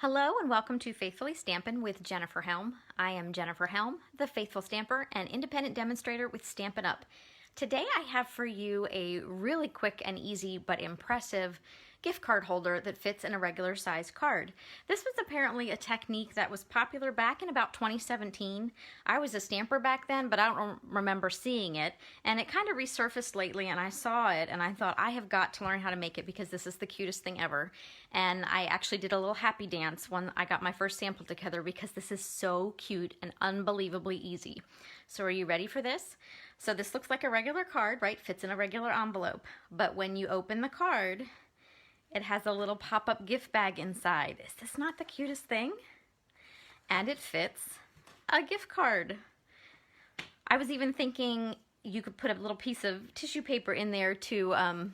Hello and welcome to Faithfully Stampin' with Jennifer Helm. I am Jennifer Helm, the Faithful Stamper and independent demonstrator with Stampin' Up! Today I have for you a really quick and easy but impressive gift card holder that fits in a regular size card. This was apparently a technique that was popular back in about 2017. I was a stamper back then, but I don't remember seeing it, and it kind of resurfaced lately, and I saw it and I thought I have got to learn how to make it because this is the cutest thing ever. And I actually did a little happy dance when I got my first sample together because this is so cute and unbelievably easy. So are you ready for this? So this looks like a regular card, right? Fits in a regular envelope. But when you open the card, it has a little pop-up gift bag inside. Is this not the cutest thing? And it fits a gift card. I was even thinking you could put a little piece of tissue paper in there to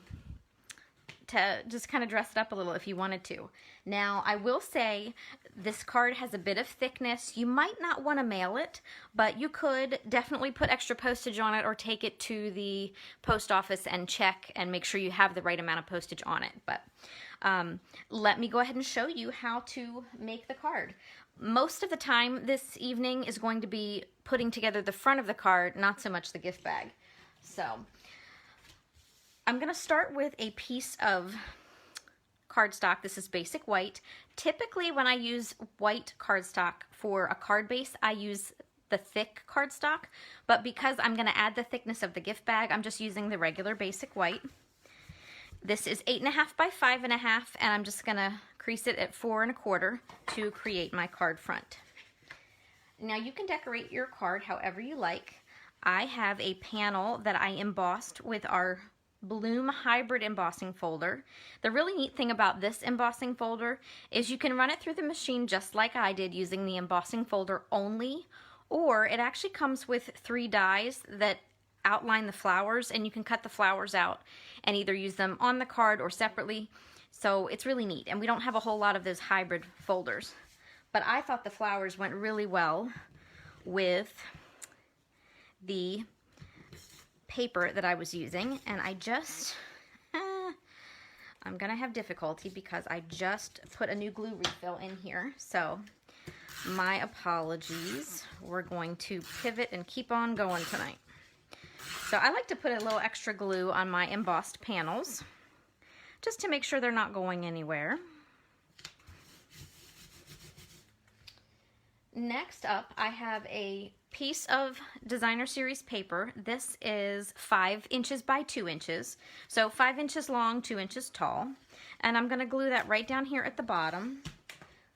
just kind of dress it up a little if you wanted to. Now, I will say this card has a bit of thickness. You might not want to mail it, but you could definitely put extra postage on it or take it to the post office and check and make sure you have the right amount of postage on it. But let me go ahead and show you how to make the card. Most of the time this evening is going to be putting together the front of the card, not so much the gift bag. So I'm going to start with a piece of cardstock. This is basic white. Typically when I use white cardstock for a card base, I use the thick cardstock, but because I'm going to add the thickness of the gift bag, I'm just using the regular basic white. This is 8.5 by 5.5, and I'm just going to crease it at 4 1/4 to create my card front. Now you can decorate your card however you like. I have a panel that I embossed with our Bloom hybrid embossing folder. The really neat thing about this embossing folder is you can run it through the machine just like I did using the embossing folder only, or it actually comes with 3 dies that outline the flowers, and you can cut the flowers out and either use them on the card or separately. So it's really neat, and we don't have a whole lot of those hybrid folders. But I thought the flowers went really well with the paper that I was using, and I just I'm gonna have difficulty because I just put a new glue refill in here, so my apologies. We're going to pivot and keep on going tonight. So I like to put a little extra glue on my embossed panels just to make sure they're not going anywhere. Next up, I have a piece of designer series paper. This is 5 inches by 2 inches, so 5 inches long, 2 inches tall, and I'm going to glue that right down here at the bottom.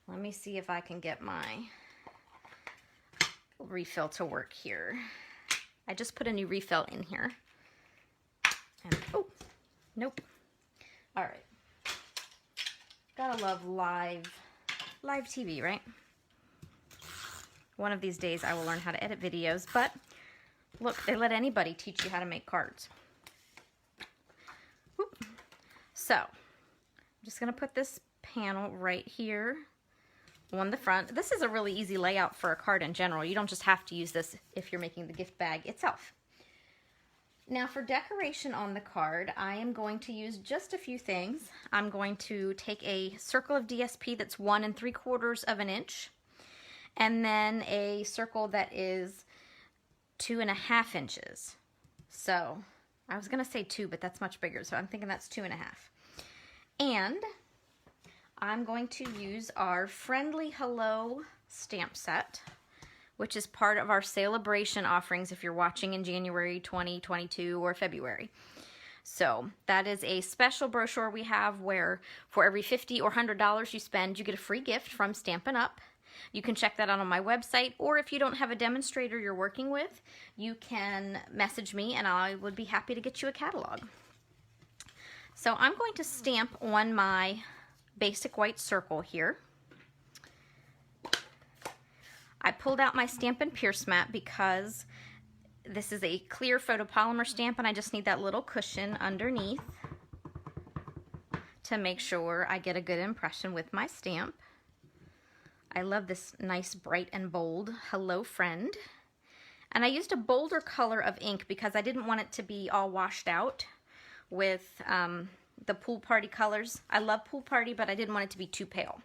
Let me see if I can get my refill to work here. I just put a new refill in here, and oh, nope. All right, gotta love live TV, right? One of these days I will learn how to edit videos, but look, they let anybody teach you how to make cards. Whoop. So I'm just going to put this panel right here on the front. This is a really easy layout for a card in general. You don't just have to use this if you're making the gift bag itself. Now for decoration on the card, I am going to use just a few things. I'm going to take a circle of DSP that's 1 3/4 inch. And then a circle that is 2.5 inches. So I was gonna say 2, but that's much bigger, so I'm thinking that's 2.5. And I'm going to use our Friendly Hello stamp set, which is part of our Celebration offerings if you're watching in January 2022 or February. So that is a special brochure we have where for every $50 or $100 you spend, you get a free gift from Stampin' Up! You can check that out on my website, or if you don't have a demonstrator you're working with, you can message me and I would be happy to get you a catalog. So I'm going to stamp on my basic white circle here. I pulled out my Stampin' Pierce mat because this is a clear photopolymer stamp and I just need that little cushion underneath to make sure I get a good impression with my stamp. I love this nice bright and bold Hello Friend. And I used a bolder color of ink because I didn't want it to be all washed out with the Pool Party colors. I love Pool Party, but I didn't want it to be too pale.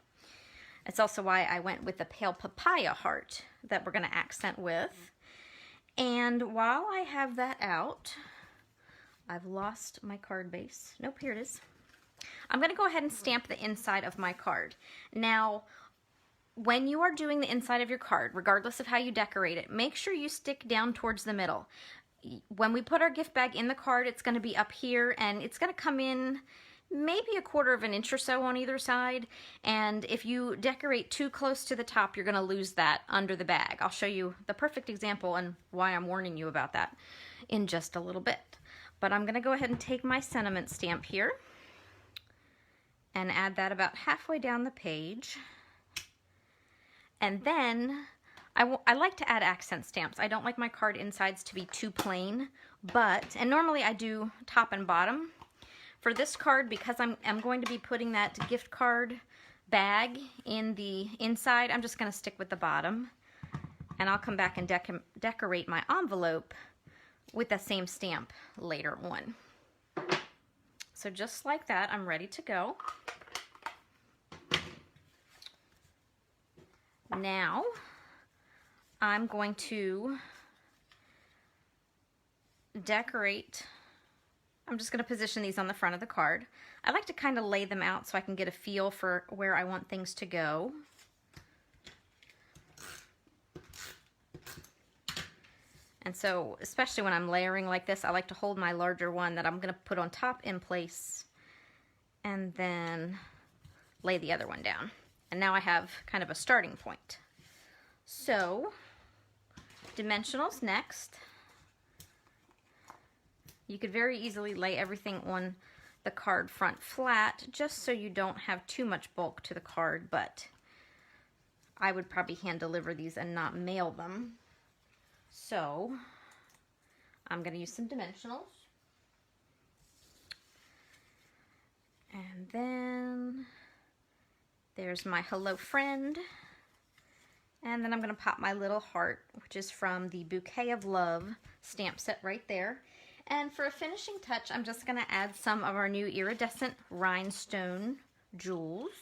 It's also why I went with the pale papaya heart that we're going to accent with. And while I have that out, I've lost my card base. Nope, here it is. I'm going to go ahead and stamp the inside of my card. Now, when you are doing the inside of your card, regardless of how you decorate it, make sure you stick down towards the middle. When we put our gift bag in the card, it's going to be up here, and it's going to come in maybe 1/4 inch or so on either side. And if you decorate too close to the top, you're going to lose that under the bag. I'll show you the perfect example and why I'm warning you about that in just a little bit. But I'm going to go ahead and take my sentiment stamp here and add that about halfway down the page. And then I like to add accent stamps. I don't like my card insides to be too plain, and normally I do top and bottom. For this card, because I'm going to be putting that gift card bag in the inside, I'm just going to stick with the bottom. And I'll come back and decorate my envelope with the same stamp later on. So just like that, I'm ready to go. Now, I'm going to decorate. I'm just going to position these on the front of the card. I like to kind of lay them out so I can get a feel for where I want things to go. And so, especially when I'm layering like this, I like to hold my larger one that I'm going to put on top in place and then lay the other one down. And now I have kind of a starting point. So, dimensionals next. You could very easily lay everything on the card front flat just so you don't have too much bulk to the card, but I would probably hand deliver these and not mail them. So I'm going to use some dimensionals. And then there's my hello friend. And then I'm going to pop my little heart, which is from the Bouquet of Love stamp set right there. And for a finishing touch, I'm just going to add some of our new iridescent rhinestone jewels.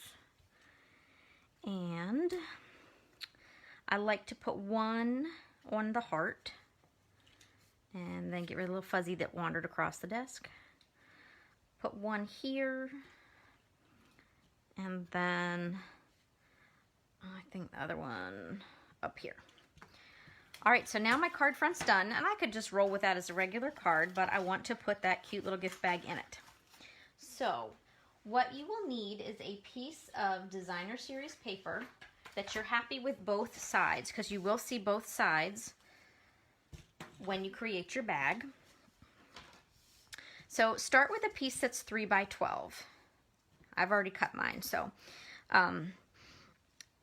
And I like to put one on the heart and then get rid of the little fuzzy that wandered across the desk. Put one here, and then I think the other one up here. All right, so now my card front's done, and I could just roll with that as a regular card, but I want to put that cute little gift bag in it. So what you will need is a piece of designer series paper that you're happy with both sides, because you will see both sides when you create your bag. So start with a piece that's 3 by 12. I've already cut mine, so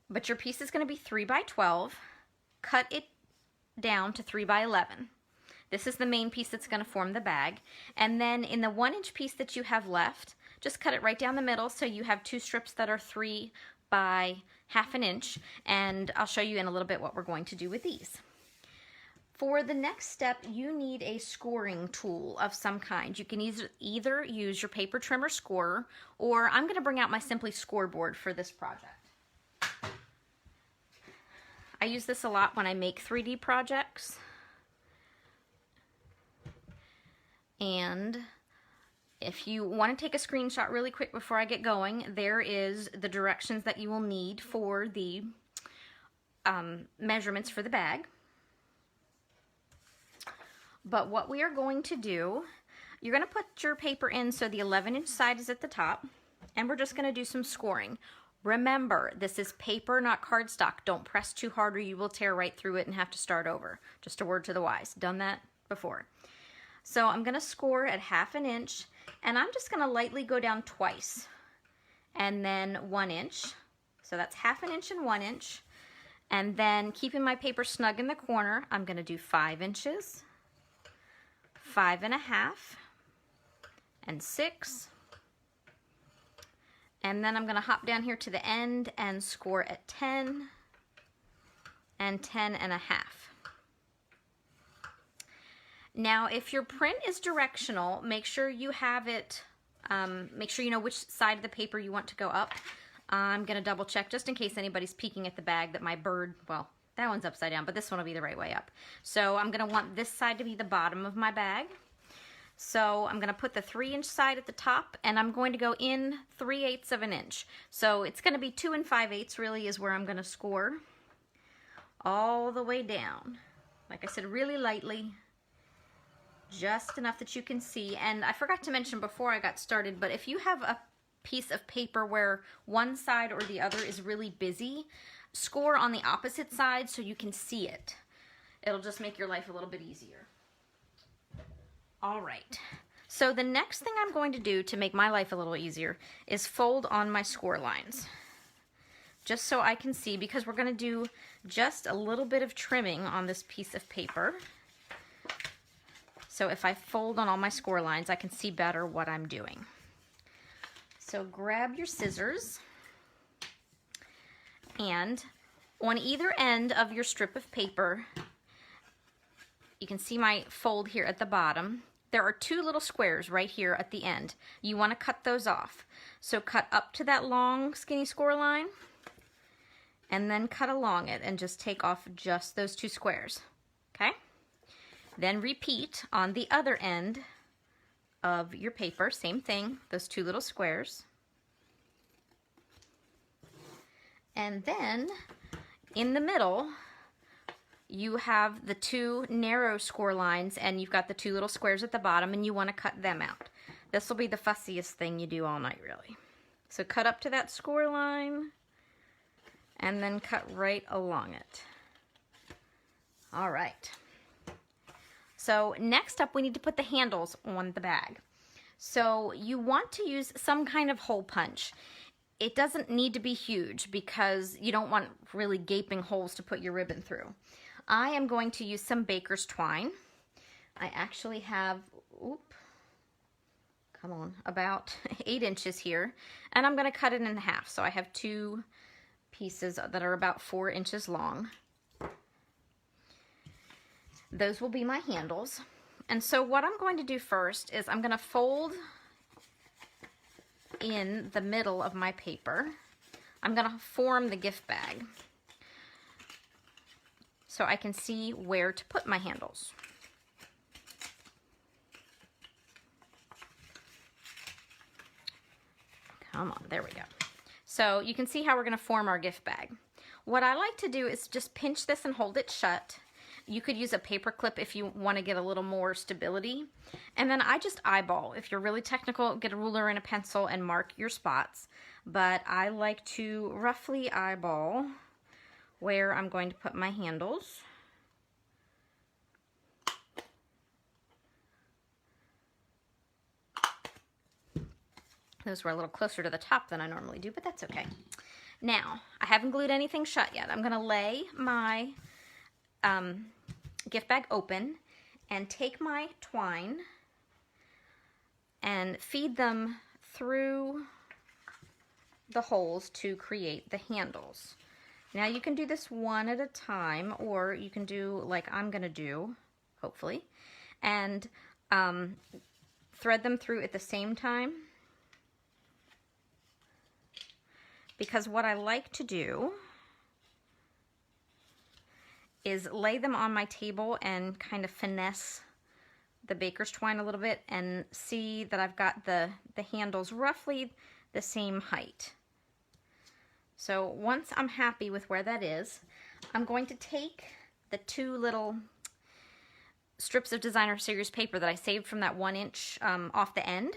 but your piece is going to be 3 by 12. Cut it down to 3 by 11. This is the main piece that's going to form the bag. And then in the 1-inch piece that you have left, just cut it right down the middle so you have 2 strips that are 3 by 1/2 inch. And I'll show you in a little bit what we're going to do with these. For the next step, you need a scoring tool of some kind. You can either use your paper trimmer scorer, or I'm going to bring out my Simply scoreboard for this project. I use this a lot when I make 3D projects. And if you want to take a screenshot really quick before I get going, there is the directions that you will need for the measurements for the bag. But what we are going to do, you're going to put your paper in so the 11-inch side is at the top, and we're just going to do some scoring. Remember, this is paper, not cardstock. Don't press too hard or you will tear right through it and have to start over. Just a word to the wise. Done that before. So I'm going to score at 1/2 inch, and I'm just going to lightly go down twice, and then 1 inch. So that's 1/2 inch and 1 inch. And then keeping my paper snug in the corner, I'm going to do 5 inches, 5 1/2, and 6. And then I'm going to hop down here to the end and score at 10 and 10 1/2. Now, if your print is directional, make sure you have it, make sure you know which side of the paper you want to go up. I'm going to double check just in case anybody's peeking at the bag that my bird, well, that one's upside down, but this one will be the right way up. So I'm going to want this side to be the bottom of my bag. So I'm going to put the 3-inch side at the top, and I'm going to go in 3/8 of an inch. So it's going to be 2 5/8 really is where I'm going to score all the way down. Like I said, really lightly, just enough that you can see. And I forgot to mention before I got started, but if you have a piece of paper where one side or the other is really busy, score on the opposite side so you can see it. It'll just make your life a little bit easier. All right, so the next thing I'm going to do to make my life a little easier is fold on my score lines. Just so I can see, because we're going to do just a little bit of trimming on this piece of paper. So if I fold on all my score lines, I can see better what I'm doing. So grab your scissors, and on either end of your strip of paper, you can see my fold here at the bottom. There are 2 little squares right here at the end. You want to cut those off. So cut up to that long skinny score line and then cut along it and just take off just those 2 squares. Okay? Then repeat on the other end of your paper. Same thing, those 2 little squares. And then in the middle, you have the 2 narrow score lines, and you've got the 2 little squares at the bottom, and you want to cut them out. This will be the fussiest thing you do all night, really. So cut up to that score line, and then cut right along it. All right. So next up, we need to put the handles on the bag. So you want to use some kind of hole punch. It doesn't need to be huge because you don't want really gaping holes to put your ribbon through. I am going to use some baker's twine. I actually have, about 8 inches here, and I'm going to cut it in half. So I have 2 pieces that are about 4 inches long. Those will be my handles. And so what I'm going to do first is I'm going to fold in the middle of my paper. I'm going to form the gift bag so I can see where to put my handles. Come on, there we go. So you can see how we're going to form our gift bag. What I like to do is just pinch this and hold it shut. You could use a paper clip if you want to get a little more stability. And then I just eyeball. If you're really technical, get a ruler and a pencil and mark your spots. But I like to roughly eyeball where I'm going to put my handles. Those were a little closer to the top than I normally do, but that's okay. Now, I haven't glued anything shut yet. I'm going to lay my gift bag open and take my twine and feed them through the holes to create the handles. Now you can do this one at a time, or you can do like I'm going to do, hopefully, and thread them through at the same time. Because what I like to do is lay them on my table and kind of finesse the baker's twine a little bit and see that I've got the handles roughly the same height. So once I'm happy with where that is, I'm going to take the 2 little strips of designer series paper that I saved from that 1 inch off the end,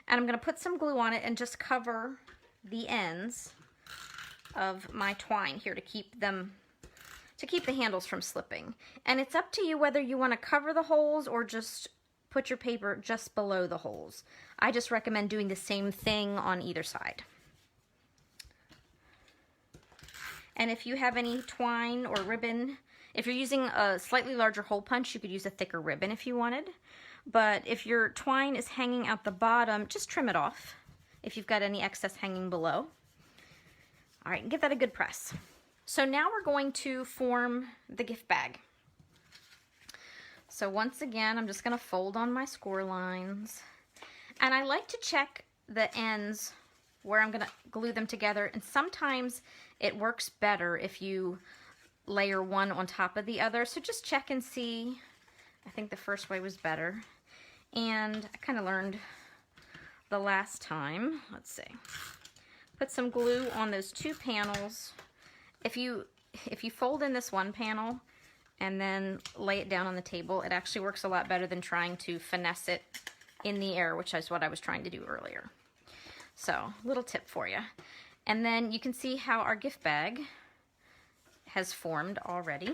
and I'm going to put some glue on it and just cover the ends of my twine here to keep the handles from slipping. And it's up to you whether you want to cover the holes or just put your paper just below the holes. I just recommend doing the same thing on either side. And if you have any twine or ribbon, if you're using a slightly larger hole punch, you could use a thicker ribbon if you wanted. But if your twine is hanging out the bottom, just trim it off if you've got any excess hanging below. All right, give that a good press. So now we're going to form the gift bag. So once again, I'm just going to fold on my score lines. And I like to check the ends where I'm gonna glue them together, and sometimes it works better if you layer one on top of the other, so just check and see. I think the first way was better, and I kind of learned the last time. Let's see. Put some glue on those two panels. If you fold in this one panel and then lay it down on the table, it actually works a lot better than trying to finesse it in the air, which is what I was trying to do earlier. So, little tip for you. And then you can see how our gift bag has formed already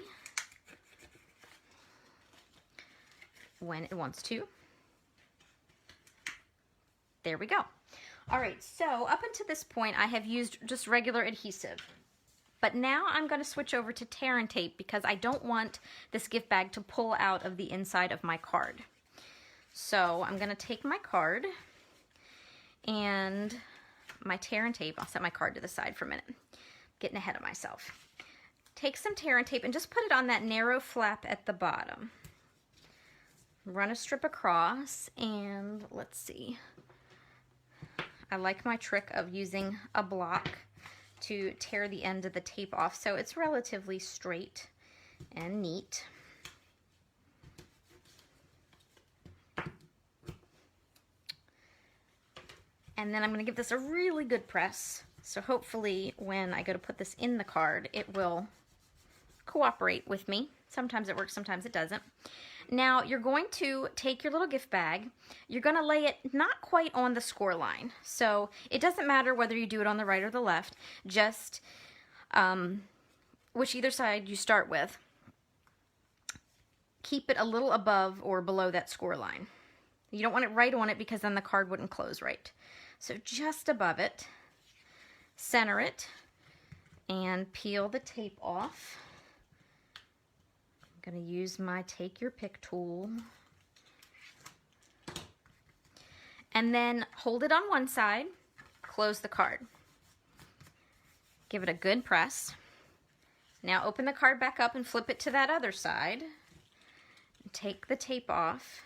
when it wants to. There we go. All right, so up until this point, I have used just regular adhesive. But now I'm going to switch over to tear and tape because I don't want this gift bag to pull out of the inside of my card. So I'm going to take my card and my tear and tape. I'll set my card to the side for a minute. Getting ahead of myself. Take some tear and tape and just put it on that narrow flap at the bottom. Run a strip across, and let's see. I like my trick of using a block to tear the end of the tape off, so it's relatively straight and neat. And then I'm going to give this a really good press, so hopefully when I go to put this in the card, it will cooperate with me. Sometimes it works, sometimes it doesn't. Now you're going to take your little gift bag, you're going to lay it not quite on the score line. So it doesn't matter whether you do it on the right or the left, just which either side you start with. Keep it a little above or below that score line. You don't want it right on it because then the card wouldn't close right. So just above it, center it, and peel the tape off. I'm going to use my take your pick tool. And then hold it on one side, close the card. Give it a good press. Now open the card back up and flip it to that other side. Take the tape off.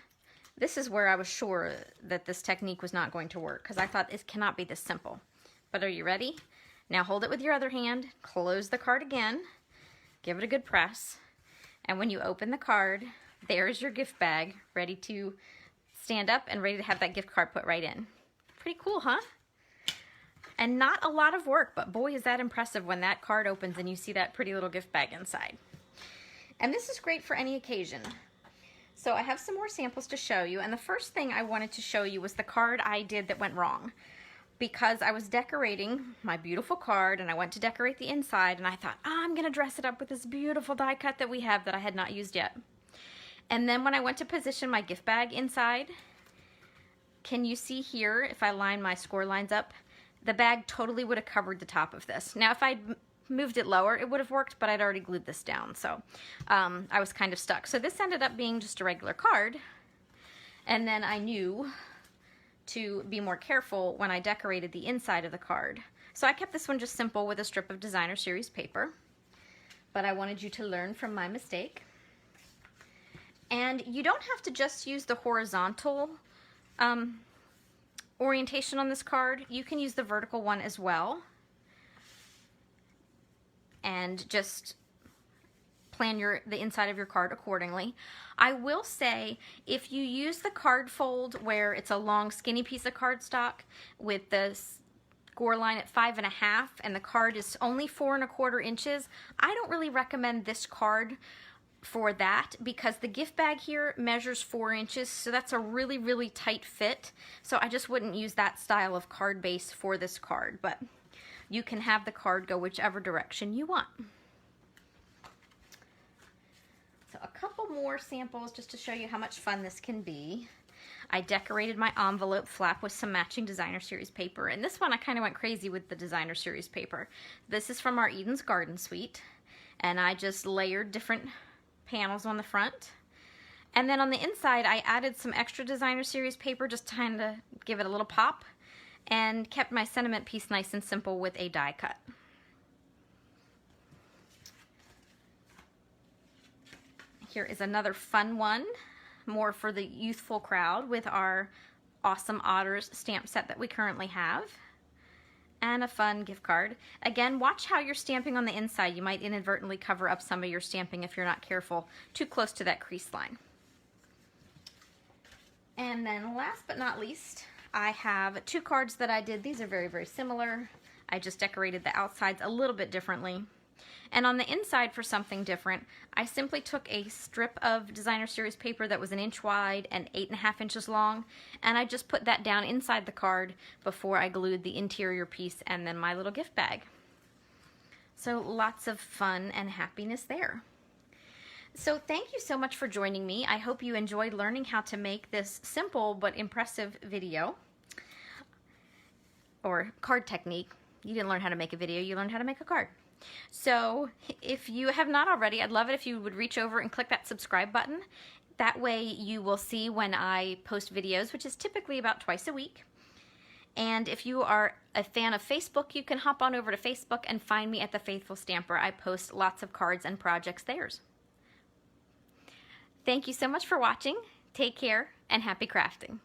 This is where I was sure that this technique was not going to work because I thought it cannot be this simple. But are you ready? Now hold it with your other hand, close the card again, give it a good press, and when you open the card, there's your gift bag ready to stand up and ready to have that gift card put right in. Pretty cool, huh? And not a lot of work, but boy is that impressive when that card opens and you see that pretty little gift bag inside. And this is great for any occasion. So I have some more samples to show you, and the first thing I wanted to show you was the card I did that went wrong. Because I was decorating my beautiful card and I went to decorate the inside and I thought, oh, I'm going to dress it up with this beautiful die cut that we have that I had not used yet. And then when I went to position my gift bag inside, can you see here, if I line my score lines up, the bag totally would have covered the top of this. Now if I'd moved it lower, it would have worked, but I'd already glued this down, so I was kind of stuck. So this ended up being just a regular card, and then I knew to be more careful when I decorated the inside of the card. So I kept this one just simple with a strip of designer series paper, but I wanted you to learn from my mistake. And you don't have to just use the horizontal orientation on this card. You can use the vertical one as well and just plan the inside of your card accordingly. I will say, if you use the card fold where it's a long skinny piece of cardstock with the score line at 5.5 and the card is only 4 1/4 inches, I don't really recommend this card for that because the gift bag here measures 4 inches, so that's a really, really tight fit. So I just wouldn't use that style of card base for this card, but you can have the card go whichever direction you want. So a couple more samples just to show you how much fun this can be. I decorated my envelope flap with some matching designer series paper, and this one I kind of went crazy with the designer series paper. This is from our Eden's Garden Suite, and I just layered different panels on the front. And then on the inside I added some extra designer series paper just trying to give it a little pop, and kept my sentiment piece nice and simple with a die cut. Here is another fun one, more for the youthful crowd, with our Awesome Otters stamp set that we currently have. and a fun gift card. Again, watch how you're stamping on the inside. You might inadvertently cover up some of your stamping if you're not careful, too close to that crease line. And then last but not least, I have 2 cards that I did. These are very, very similar. I just decorated the outsides a little bit differently. And on the inside, for something different, I simply took a strip of designer series paper that was 1 inch wide and 8.5 inches long, and I just put that down inside the card before I glued the interior piece and then my little gift bag. So lots of fun and happiness there. So thank you so much for joining me. I hope you enjoyed learning how to make this simple but impressive video, or card technique. You didn't learn how to make a video, you learned how to make a card. So if you have not already, I'd love it if you would reach over and click that subscribe button. That way you will see when I post videos, which is typically about twice a week. And if you are a fan of Facebook, you can hop on over to Facebook and find me at The Faithful Stamper. I post lots of cards and projects there. Thank you so much for watching. Take care and happy crafting.